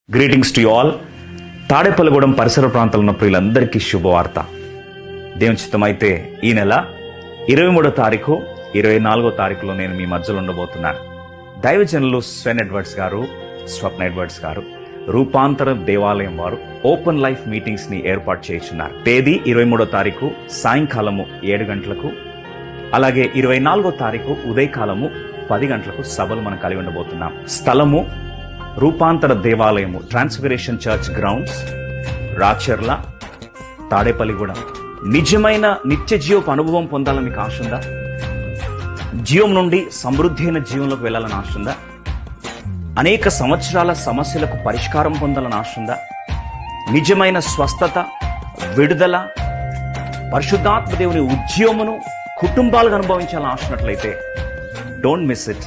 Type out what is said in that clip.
Greetings to you all. Tadepalligudem పరిసర ప్రాంతాల్లో ఉన్న ప్రియులందరికీ శుభవార్త. దేవుని చిత్తమైతే ఈ నెల 23వ తారీఖు 24వ తారీఖులో నేను మీ మధ్యలో ఉండబోతున్నాను. దైవజనులు స్వెన్ ఎడ్వర్డ్స్ గారు, స్వప్న ఎడ్వర్డ్స్ గారు రూపాంతర దేవాలయం వారు ఓపెన్ లైఫ్ మీటింగ్స్ ని ఏర్పాటు చేస్తున్నారు. తేదీ 23వ తారీఖు సాయంకాలము 7 గంటలకు, అలాగే 24వ తారీఖు ఉదయకాలము 10 గంటలకు సభలు మనం కలిగి ఉండబోతున్నాం. స్థలము రూపాంతర దేవాలయము, transfiguration church grounds, Racharla, Tadepalligudem. నిజమైన నిత్య జీవపు అనుభవం పొందాలని మీకు ఆశ ఉందా? జీవం నుండి సమృద్ధి అయిన జీవంలోకి వెళ్ళాలని ఆశ ఉందా? అనేక సంవత్సరాల సమస్యలకు పరిష్కారం పొందాలని ఆశ ఉందా? నిజమైన స్వస్థత, విడుదల, పరిశుద్ధాత్మ దేవుని ఉద్యమమును కుటుంబాలుగా అనుభవించాలని ఆశ ఉన్నట్లయితే డోంట్ మిస్ ఇట్.